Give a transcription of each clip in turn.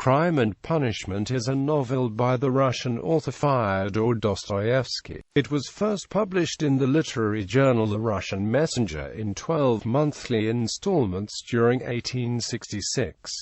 Crime and Punishment is a novel by the Russian author Fyodor Dostoevsky. It was first published in the literary journal The Russian Messenger in 12 monthly installments during 1866.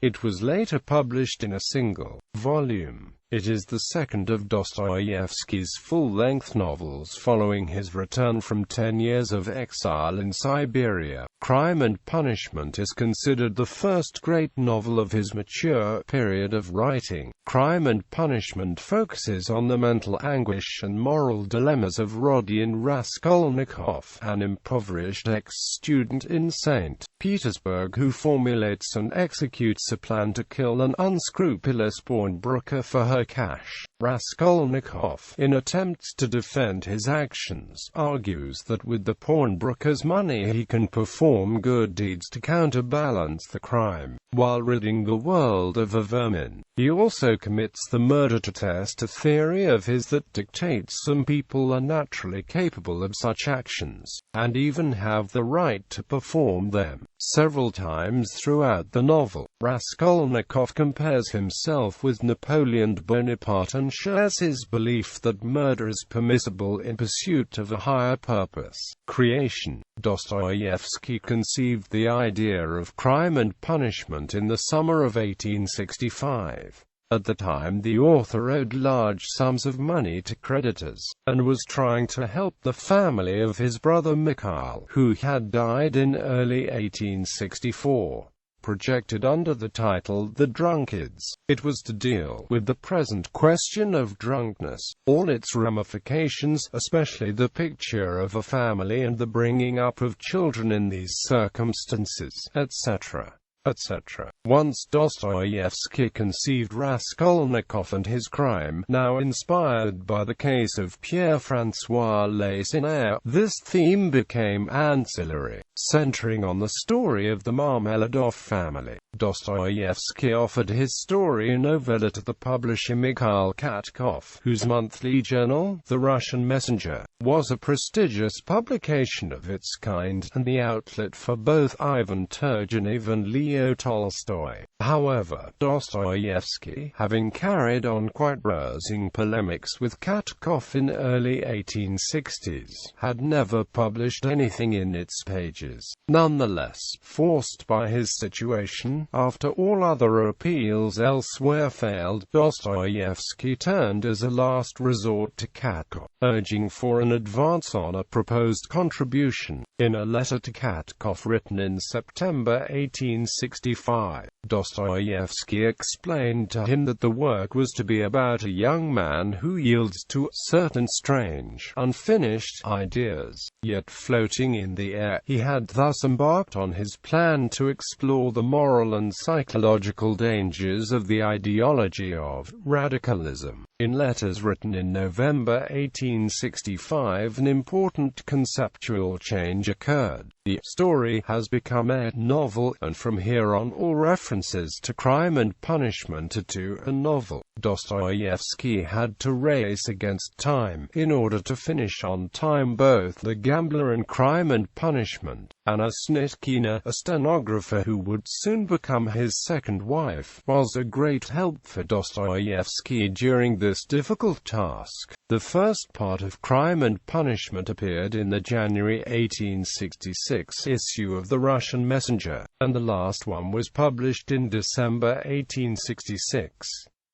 It was later published in a single volume. It is the second of Dostoyevsky's full-length novels following his return from 10 years of exile in Siberia. Crime and Punishment is considered the first great novel of his mature period of writing. Crime and Punishment focuses on the mental anguish and moral dilemmas of Rodion Raskolnikov, an impoverished ex-student in St. Petersburg who formulates and executes a plan to kill an unscrupulous pawnbroker for her cash. Raskolnikov, in attempts to defend his actions, argues that with the pawnbroker's money he can perform good deeds to counterbalance the crime, while ridding the world of vermin. He also commits the murder to test a theory of his that dictates some people are naturally capable of such actions, and even have the right to perform them. Several times throughout the novel, Raskolnikov compares himself with Napoleon Bonaparte and shares his belief that murder is permissible in pursuit of a higher purpose. Creation. Dostoyevsky conceived the idea of Crime and Punishment in the summer of 1865. At the time the author owed large sums of money to creditors, and was trying to help the family of his brother Mikhail, who had died in early 1864. Projected under the title The Drunkards, it was to deal with the present question of drunkenness, all its ramifications, especially the picture of a family and the bringing up of children in these circumstances, etc. etc. Once Dostoyevsky conceived Raskolnikov and his crime, now inspired by the case of Pierre-François Lacenaire, this theme became ancillary, centering on the story of the Marmeladov family. Dostoyevsky offered his story novella to the publisher Mikhail Katkov, whose monthly journal, The Russian Messenger, was a prestigious publication of its kind, and the outlet for both Ivan Turgenev and Leo Tolstoy. However, Dostoyevsky, having carried on quite rousing polemics with Katkov in early 1860s, had never published anything in its pages. Nonetheless, forced by his situation, after all other appeals elsewhere failed, Dostoyevsky turned as a last resort to Katkov, urging for an advance on a proposed contribution. In a letter to Katkov written in September 1865, Dostoyevsky explained to him that the work was to be about a young man who yields to certain strange, unfinished ideas, yet floating in the air. He had thus embarked on his plan to explore the moral and psychological dangers of the ideology of radicalism. In letters written in November 1865, an important conceptual change occurred. The story has become a novel, and from here on all references to Crime and Punishment are to a novel. Dostoyevsky had to race against time in order to finish on time both The Gambler and Crime and Punishment. Anna Snitkina, a stenographer who would soon become his second wife, was a great help for Dostoyevsky during this difficult task. The first part of Crime and Punishment appeared in the January 1866 issue of The Russian Messenger, and the last one was published in December 1866.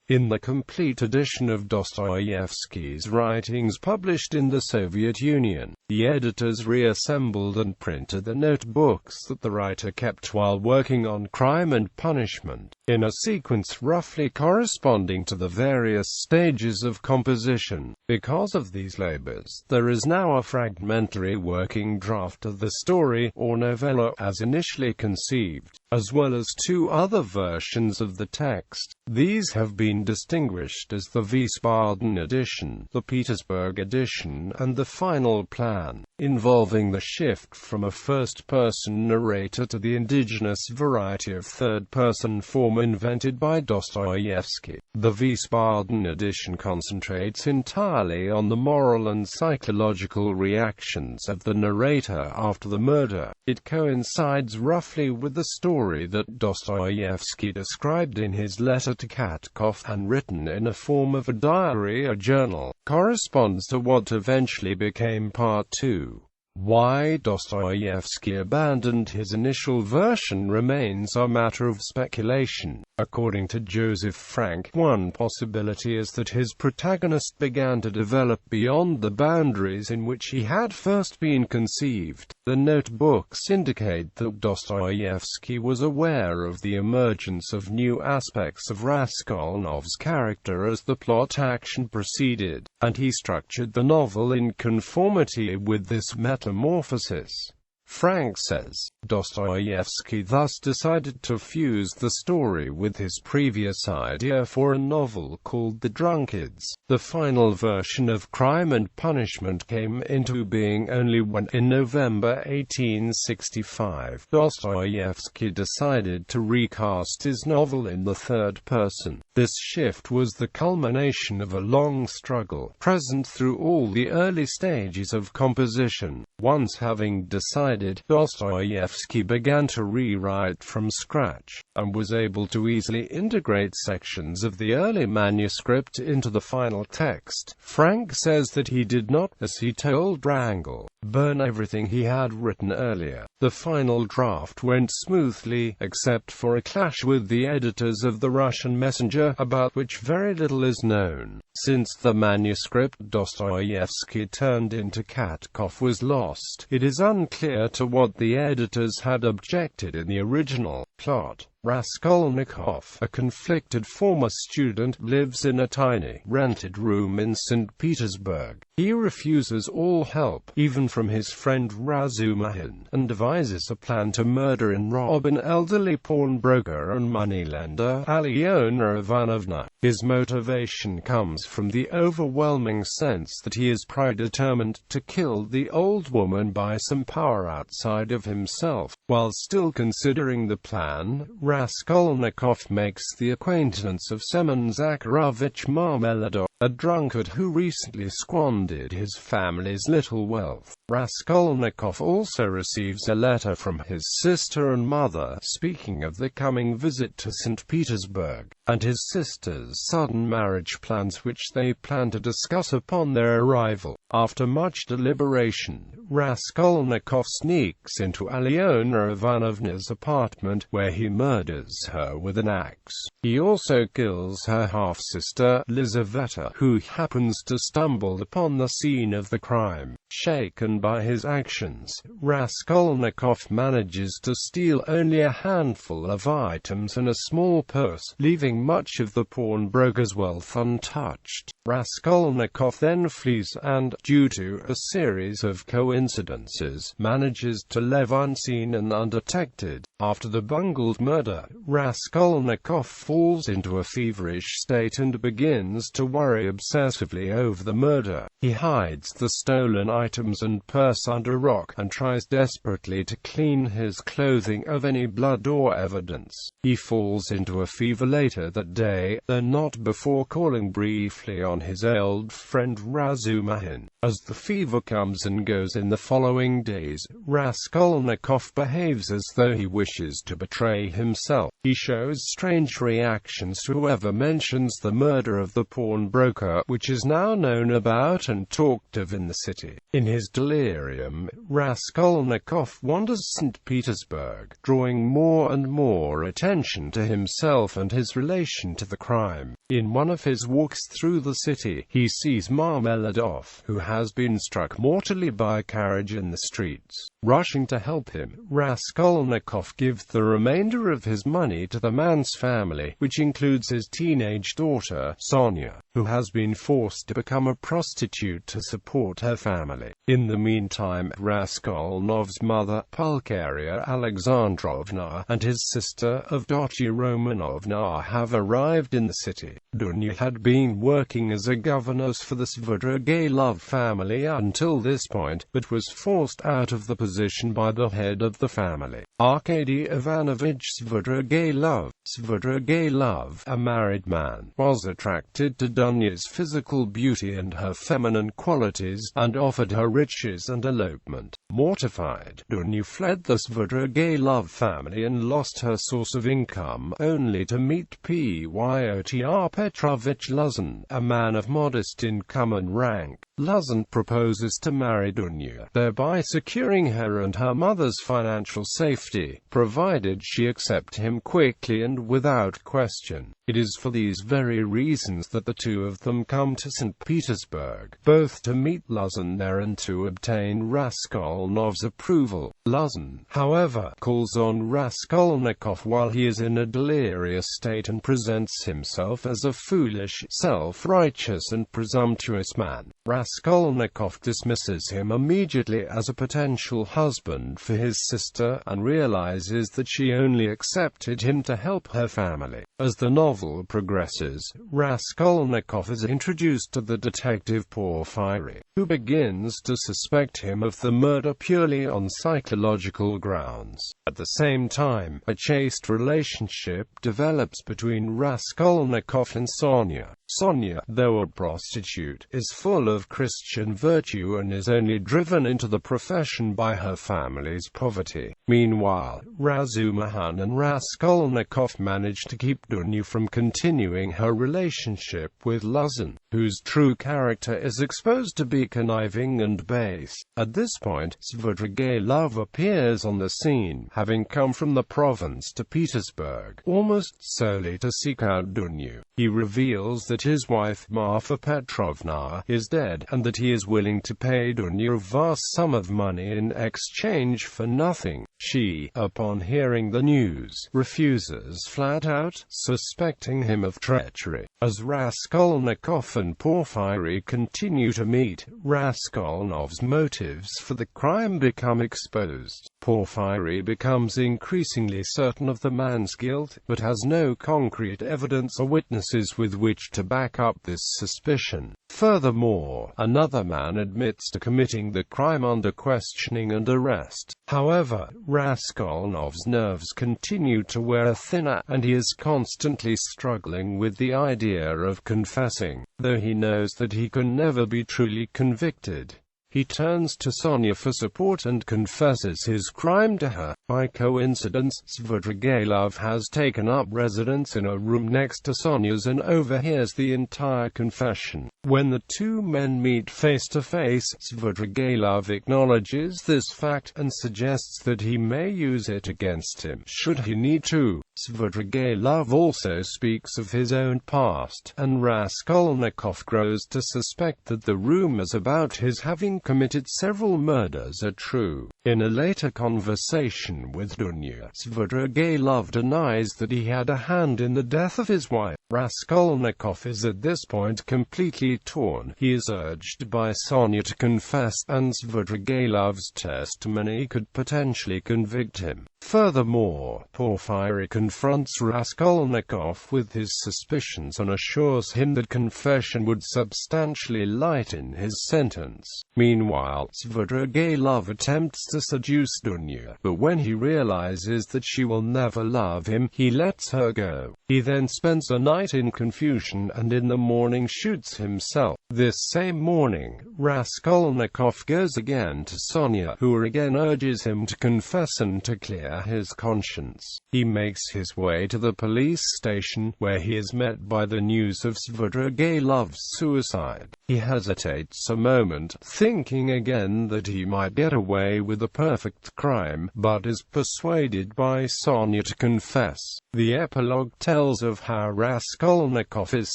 In the complete edition of Dostoyevsky's writings published in the Soviet Union, the editors reassembled and printed the notebooks that the writer kept while working on Crime and Punishment, in a sequence roughly corresponding to the various stages of composition. Because of these labors, there is now a fragmentary working draft of the story, or novella, as initially conceived, as well as two other versions of the text. These have been distinguished as the Wiesbaden edition, the Petersburg edition, and the final plan, involving the shift from a first-person narrator to the indigenous variety of third-person form invented by Dostoyevsky. The Wiesbaden edition concentrates entirely on the moral and psychological reactions of the narrator after the murder. It coincides roughly with the story story that Dostoyevsky described in his letter to Katkov and written in a form of a diary or journal, corresponds to what eventually became Part 2. Why Dostoyevsky abandoned his initial version remains a matter of speculation. According to Joseph Frank, one possibility is that his protagonist began to develop beyond the boundaries in which he had first been conceived. The notebooks indicate that Dostoyevsky was aware of the emergence of new aspects of Raskolnikov's character as the plot action proceeded, and he structured the novel in conformity with this metamorphosis. Frank says, Dostoyevsky thus decided to fuse the story with his previous idea for a novel called The Drunkards. The final version of Crime and Punishment came into being only when, in November 1865, Dostoyevsky decided to recast his novel in the third person. This shift was the culmination of a long struggle, present through all the early stages of composition. Once having decided, Dostoyevsky began to rewrite from scratch, and was able to easily integrate sections of the early manuscript into the final text. Frank says that he did not, as he told Wrangel, burn everything he had written earlier. The final draft went smoothly, except for a clash with the editors of The Russian Messenger, about which very little is known. Since the manuscript Dostoyevsky turned into Katkov was lost, it is unclear to what the editors had objected in the original plot. Raskolnikov, a conflicted former student, lives in a tiny, rented room in St. Petersburg. He refuses all help, even from his friend Razumihin, and devises a plan to murder and rob an elderly pawnbroker and moneylender, Alyona Ivanovna. His motivation comes from the overwhelming sense that he is predetermined to kill the old woman by some power outside of himself. While still considering the plan, Raskolnikov makes the acquaintance of Semyon Zakharovich Marmeladov, a drunkard who recently squandered his family's little wealth. Raskolnikov also receives a letter from his sister and mother speaking of the coming visit to St. Petersburg, and his sister's sudden marriage plans, which they plan to discuss upon their arrival. After much deliberation, Raskolnikov sneaks into Alyona Ivanovna's apartment, where he murders her with an axe. He also kills her half-sister, Lizaveta, who happens to stumble upon the scene of the crime. Shaken by his actions, Raskolnikov manages to steal only a handful of items and a small purse, leaving much of the pawnbroker's wealth untouched. Raskolnikov then flees and, due to a series of coincidences, manages to leave unseen and undetected. After the bungled murder, Raskolnikov falls into a feverish state and begins to worry obsessively over the murder. He hides the stolen items and purse under a rock, and tries desperately to clean his clothing of any blood or evidence. He falls into a fever later that day, though not before calling briefly on his old friend Razumihin. As the fever comes and goes in the following days, Raskolnikov behaves as though he wishes to betray himself. He shows strange reactions to whoever mentions the murder of the pawnbroker, which is now known about and talked of in the city. In his delirium, Raskolnikov wanders St. Petersburg, drawing more and more attention to himself and his relation to the crime. In one of his walks through the city, he sees Marmeladov, who has been struck mortally by a carriage in the streets. Rushing to help him, Raskolnikov gives the remainder of his money to the man's family, which includes his teenage daughter, Sonia, who has been forced to become a prostitute to support her family. In the meantime, Raskolnikov's mother, Pulcheria Alexandrovna, and his sister, Avdotya Romanovna, have arrived in the city. Dunya had been working as a governess for the Svidrigailov family until this point, but was forced out of the position by the head of the family, Arkady Ivanovich Svidrigailov. Svidrigailov, a married man, was attracted to Dunya's physical beauty and her feminine qualities, and offered her riches and elopement. Mortified, Dunya fled the Svidrigailov family and lost her source of income, only to meet Pyotr Petrovich Luzin, a man of modest income and rank. Luzin proposes to marry Dunya, thereby securing her and her mother's financial safety, provided she accept him quickly and without question. It is for these very reasons that the two of them come to St. Petersburg, both to meet Luzin there and to obtain Raskolnikov's approval. Luzin, however, calls on Raskolnikov while he is in a delirious state and presents himself as a foolish, self-righteous and presumptuous man. Raskolnikov dismisses him immediately as a potential husband for his sister, and realizes that she only accepted him to help her family. As the novel progresses, Raskolnikov is introduced to the detective Porfiry, who begins to suspect him of the murder purely on psychological grounds. At the same time, a chaste relationship develops between Raskolnikov and Sonia. Sonia, though a prostitute, is full of Christian virtue and is only driven into the profession by her family's poverty. Meanwhile, Razumihin and Raskolnikov manage to keep Dunya from continuing her relationship with Luzin, whose true character is exposed to be conniving and base. At this point, Svidrigailov appears on the scene, having come from the province to Petersburg, almost solely to seek out Dunya. He reveals that his wife Marfa Petrovna is dead, and that he is willing to pay Dunya a vast sum of money in exchange for nothing. She, upon hearing the news, refuses flat out, suspecting him of treachery. As Raskolnikov and Porfiry continue to meet, Raskolnikov's motives for the crime become exposed. Porfiry becomes increasingly certain of the man's guilt, but has no concrete evidence or witnesses with which to back up this suspicion. Furthermore, another man admits to committing the crime under questioning and arrest. However, Raskolnikov's nerves continue to wear thinner, and he is constantly struggling with the idea of confessing, though he knows that he can never be truly convicted. He turns to Sonia for support and confesses his crime to her. By coincidence, Svidrigailov has taken up residence in a room next to Sonia's and overhears the entire confession. When the two men meet face to face, Svidrigailov acknowledges this fact and suggests that he may use it against him, should he need to. Svidrigailov also speaks of his own past, and Raskolnikov grows to suspect that the rumors about his having committed several murders are true. In a later conversation with Dunya, Svidrigailov denies that he had a hand in the death of his wife. Raskolnikov is at this point completely torn. He is urged by Sonia to confess, and Svidrigailov's testimony could potentially convict him. Furthermore, Porfiry confronts Raskolnikov with his suspicions and assures him that confession would substantially lighten his sentence. Meanwhile, Svidrigailov attempts to seduce Dunya, but when he realizes that she will never love him, he lets her go. He then spends a night in confusion and in the morning shoots himself. This same morning, Raskolnikov goes again to Sonia, who again urges him to confess and to clear his conscience. He makes his way to the police station, where he is met by the news of Svidrigailov's suicide. He hesitates a moment, thinking again that he might get away with a perfect crime, but is persuaded by Sonia to confess. The epilogue tells of how Raskolnikov is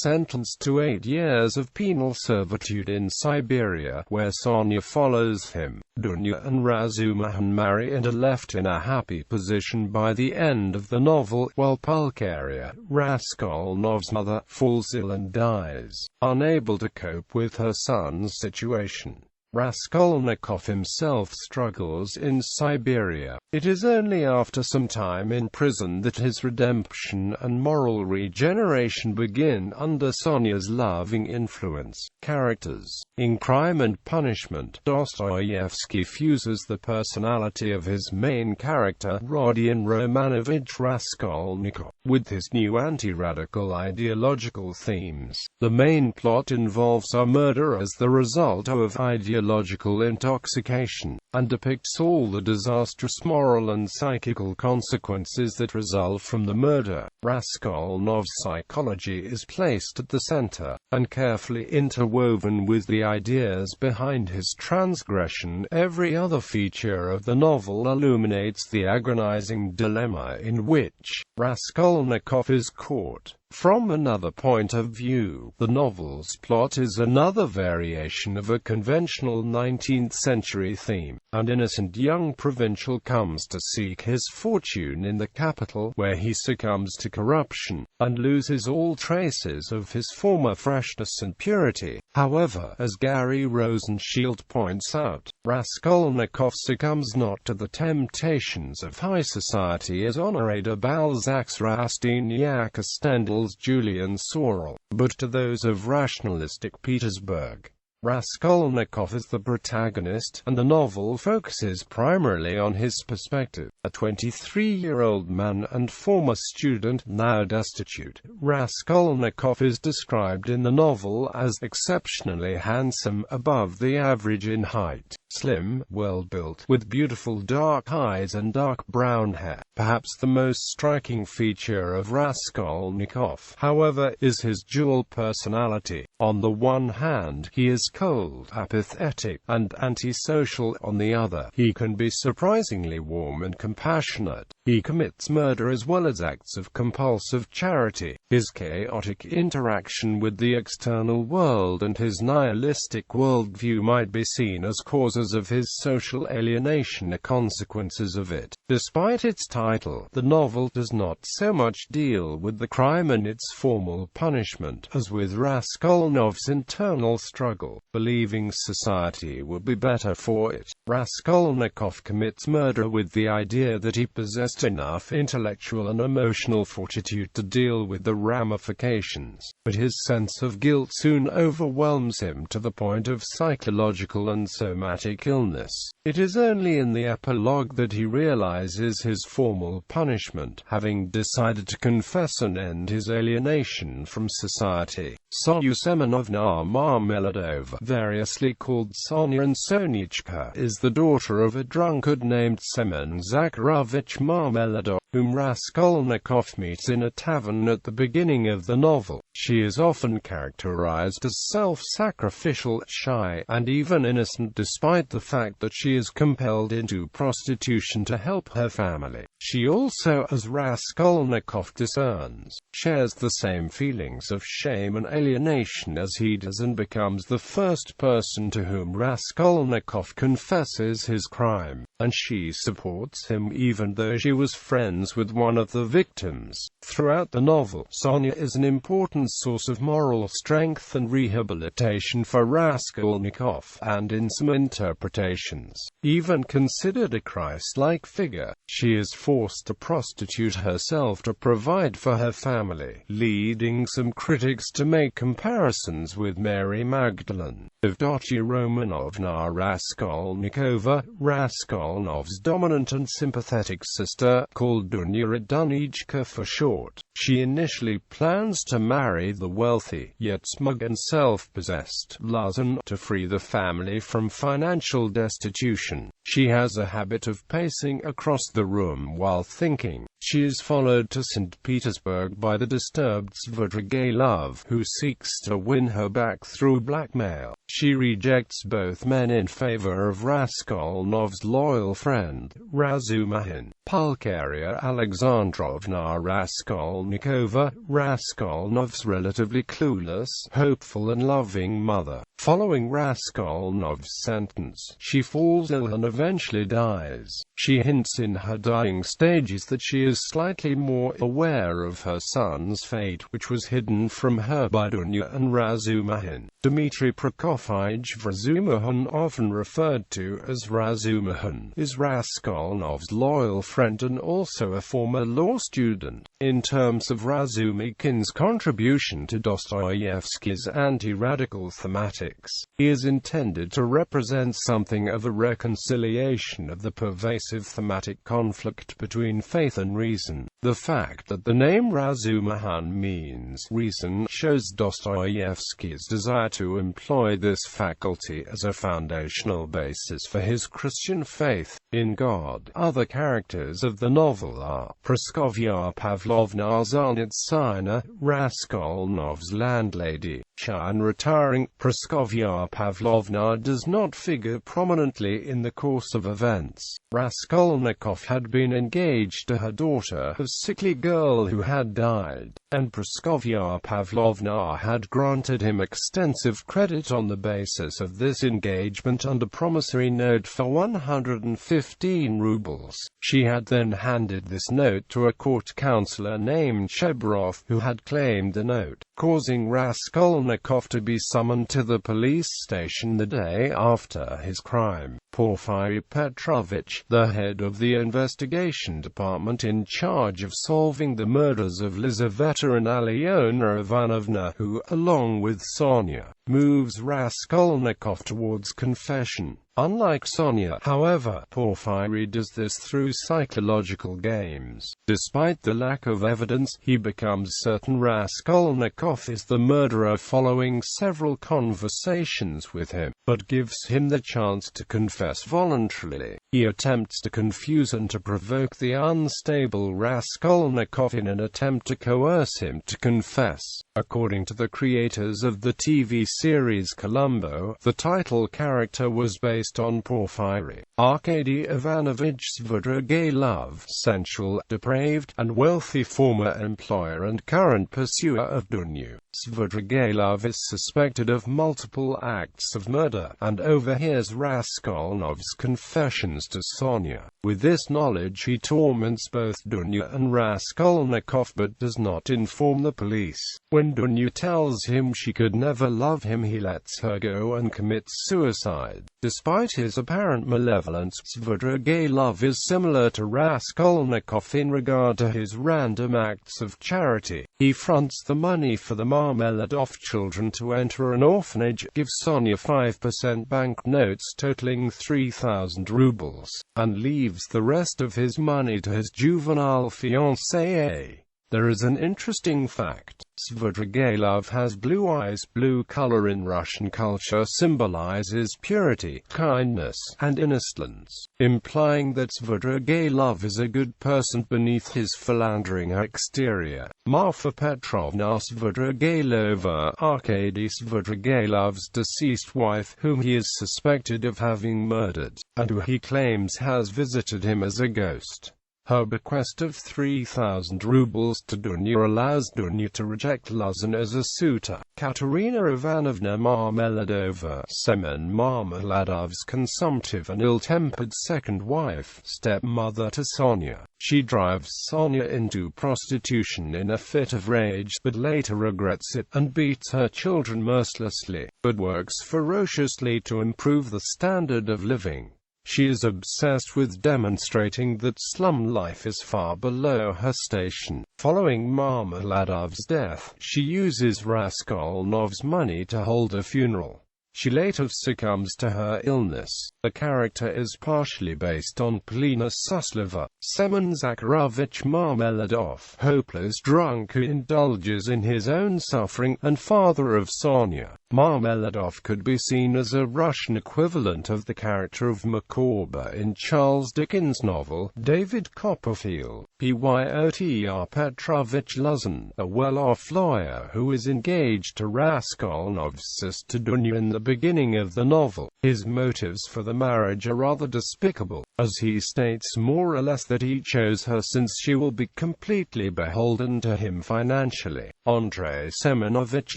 sentenced to 8 years of penal servitude in Siberia, where Sonia follows him. Dunya and Razumihin marry and are left in a happy position by the end of the novel, while Pulcheria, Raskolnikov's mother, falls ill and dies, unable to cope with her son's situation. Raskolnikov himself struggles in Siberia. It is only after some time in prison that his redemption and moral regeneration begin under Sonia's loving influence. Characters. In Crime and Punishment, Dostoyevsky fuses the personality of his main character, Rodion Romanovich Raskolnikov, with his new anti-radical ideological themes. The main plot involves a murder as the result of ideological intoxication, and depicts all the disastrous moral and psychical consequences that result from the murder. Raskolnikov's psychology is placed at the center, and carefully interwoven with the ideas behind his transgression. Every other feature of the novel illuminates the agonizing dilemma in which Raskolnikov is caught. From another point of view, the novel's plot is another variation of a conventional 19th-century theme. An innocent young provincial comes to seek his fortune in the capital, where he succumbs to corruption, and loses all traces of his former freshness and purity. However, as Gary Rosenshield points out, Raskolnikov succumbs not to the temptations of high society as Honoré de Balzac's Rastignac or Stendhal's Julian Sorel, but to those of rationalistic Petersburg. Raskolnikov is the protagonist, and the novel focuses primarily on his perspective. A 23-year-old man and former student, now destitute, Raskolnikov is described in the novel as exceptionally handsome, above the average in height, slim, well-built, with beautiful dark eyes and dark brown hair. Perhaps the most striking feature of Raskolnikov, however, is his dual personality. On the one hand, he is cold, apathetic, and antisocial. On the other, he can be surprisingly warm and compassionate. He commits murder as well as acts of compulsive charity. His chaotic interaction with the external world and his nihilistic worldview might be seen as causes of his social alienation or consequences of it. Despite its title, the novel does not so much deal with the crime and its formal punishment, as with Raskolnikov's internal struggle, believing society would be better for it. Raskolnikov commits murder with the idea that he possessed enough intellectual and emotional fortitude to deal with the ramifications, but his sense of guilt soon overwhelms him to the point of psychological and somatic illness. It is only in the epilogue that he realizes his formal punishment, having decided to confess and end his alienation from society. Sonya Semenovna Marmeladova, variously called Sonya and Sonichka, is the daughter of a drunkard named Semen Zakharovich Marmeladov, whom Raskolnikov meets in a tavern at the beginning of the novel. She is often characterized as self-sacrificial, shy, and even innocent, despite the fact that she is compelled into prostitution to help her family. She also, as Raskolnikov discerns, shares the same feelings of shame and alienation as he does, and becomes the first person to whom Raskolnikov confesses his crime, and she supports him even though she was friends with one of the victims. Throughout the novel, Sonya is an important source of moral strength and rehabilitation for Raskolnikov, and in some interpretations, even considered a Christ-like figure. She is forced to prostitute herself to provide for her family, leading some critics to make comparisons with Mary Magdalene. Evdotia Romanovna Raskolnikova, Raskolnikov's dominant and sympathetic sister, called Dunya Radunichka for short. She initially plans to marry the wealthy, yet smug and self-possessed Lazan to free the family from financial destitution. She has a habit of pacing across the room while thinking. She is followed to St. Petersburg by the disturbed Svidrigailov, who seeks to win her back through blackmail. She rejects both men in favor of Raskolnikov's loyal friend, Razumihin. Pulcheria Alexandrovna Raskolnikova Raskolnikova, Raskolnikov's relatively clueless, hopeful and loving mother. Following Raskolnikov's sentence, she falls ill and eventually dies. She hints in her dying stages that she is slightly more aware of her son's fate, which was hidden from her by Dunya and Razumihin. Dmitry Prokofyevich Razumihin, often referred to as Razumihin, is Raskolnikov's loyal friend and also a former law student. In terms of Razumihin's contribution to Dostoyevsky's anti-radical thematics, he is intended to represent something of a reconciliation of the pervasive thematic conflict between faith and reason. The fact that the name Razumihin means reason shows Dostoyevsky's desire to employ this faculty as a foundational basis for his Christian faith in God. Other characters of the novel are Praskovya Pavlovna Zarnitsina, Raskolnikov's landlady, shy and retiring. Praskovya Pavlovna does not figure prominently in the course of events. Raskolnikov had been engaged to her daughter, a sickly girl who had died, and Praskovya Pavlovna had granted him extensive credit on the basis of this engagement and a promissory note for 115 rubles. She had then handed this note to a court councillor named Chebrov, who had claimed the note, causing Raskolnikov to be summoned to the police station the day after his crime. Porfiry Petrovich, the head of the investigation department in charge of solving the murders of Lizaveta and Alyona Ivanovna, who, along with Sonia, moves Raskolnikov towards confession. Unlike Sonia, however, Porfiry does this through psychological games. Despite the lack of evidence, he becomes certain Raskolnikov is the murderer following several conversations with him, but gives him the chance to confess voluntarily. He attempts to confuse and to provoke the unstable Raskolnikov in an attempt to coerce him to confess. According to the creators of the TV series Columbo, the title character was based on Porfiry. Arkady Ivanovich Svidrigailov, sensual, depraved, and wealthy former employer and current pursuer of Dunya. Svidrigailov is suspected of multiple acts of murder, and overhears Raskolnikov's confessions to Sonia. With this knowledge he torments both Dunya and Raskolnikov but does not inform the police. When Dunya tells him she could never love him, he lets her go and commits suicide. Despite his apparent malevolence, Svidrigailov is similar to Raskolnikov in regard to his random acts of charity. He fronts the money for the Marmeladov children to enter an orphanage, gives Sonia 5% banknotes totaling 3,000 rubles, and leaves the rest of his money to his juvenile fiancée. There is an interesting fact. Svidrigailov has blue eyes. Blue color in Russian culture symbolizes purity, kindness, and innocence, implying that Svidrigailov is a good person beneath his philandering exterior. Marfa Petrovna Svidrigailova, Arkady Svidrigailov's deceased wife, whom he is suspected of having murdered, and who he claims has visited him as a ghost. Her bequest of 3,000 rubles to Dunya allows Dunya to reject Luzin as a suitor. Katerina Ivanovna Marmeladova, Semen Marmeladov's consumptive and ill-tempered second wife, stepmother to Sonia. She drives Sonia into prostitution in a fit of rage, but later regrets it, and beats her children mercilessly, but works ferociously to improve the standard of living. She is obsessed with demonstrating that slum life is far below her station. Following Marmeladov's death, she uses Raskolnikov's money to hold a funeral. She later succumbs to her illness. The character is partially based on Polina Suslova, Semen Zakharovich Marmeladov, hopeless drunk who indulges in his own suffering, and father of Sonia. Marmeladov could be seen as a Russian equivalent of the character of Micawber in Charles Dickens' novel, David Copperfield. Pyotr Petrovich Luzin, a well-off lawyer who is engaged to Raskolnikov's sister Dunya in the beginning of the novel. His motives for the marriage are rather despicable, as he states more or less that he chose her since she will be completely beholden to him financially. Andrei Semenovich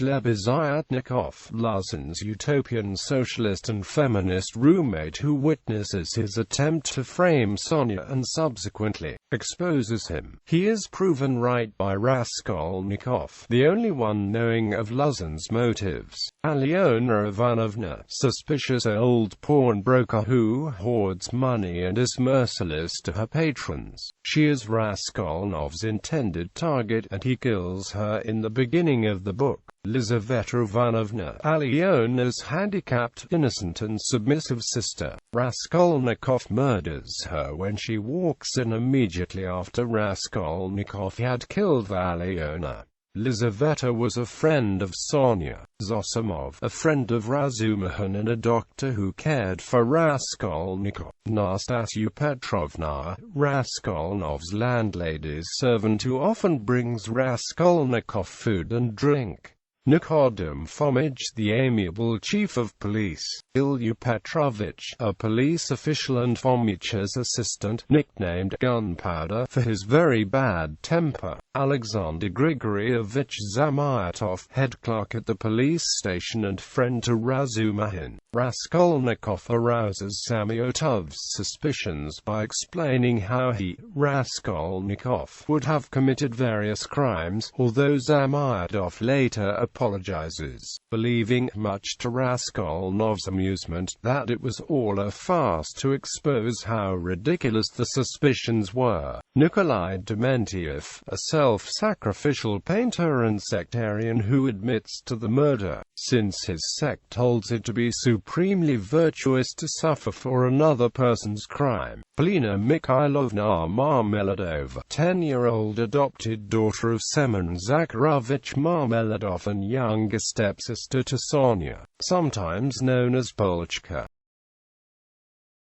Lebeziatnikov, Luzin's utopian socialist and feminist roommate who witnesses his attempt to frame Sonia and subsequently exposes him. He is proven right by Raskolnikov, the only one knowing of Luzin's motives. Alyona Ivanovna, suspicious old pawnbroker who hoards money and is merciless to her patrons. She is Raskolnikov's intended target and he kills her in the beginning of the book. Lizaveta Ivanovna, Alyona's handicapped, innocent and submissive sister. Raskolnikov murders her when she walks in immediately after Raskolnikov had killed Alyona. Lizaveta was a friend of Sonia. Zosimov, a friend of Razumihin and a doctor who cared for Raskolnikov. Nastasya Petrovna, Raskolnikov's landlady's servant who often brings Raskolnikov food and drink. Nikodem Fomich, the amiable chief of police. Ilya Petrovich, a police official and Fomich's assistant, nicknamed Gunpowder for his very bad temper. Alexander Grigoryevich Zamyatov, head clerk at the police station and friend to Razumihin. Raskolnikov arouses Samyotov's suspicions by explaining how he, Raskolnikov, would have committed various crimes, although Zamyatov later apologizes, believing, much to Raskolnikov's amusement, that it was all a farce to expose how ridiculous the suspicions were. Nikolai Dementiev, a self-sacrificial painter and sectarian who admits to the murder, since his sect holds it to be supremely virtuous to suffer for another person's crime. Polina Mikhailovna Marmeladova, 10-year-old adopted daughter of Semyon Zakharovich Marmeladov and younger stepsister to Sonia, sometimes known as Polchka.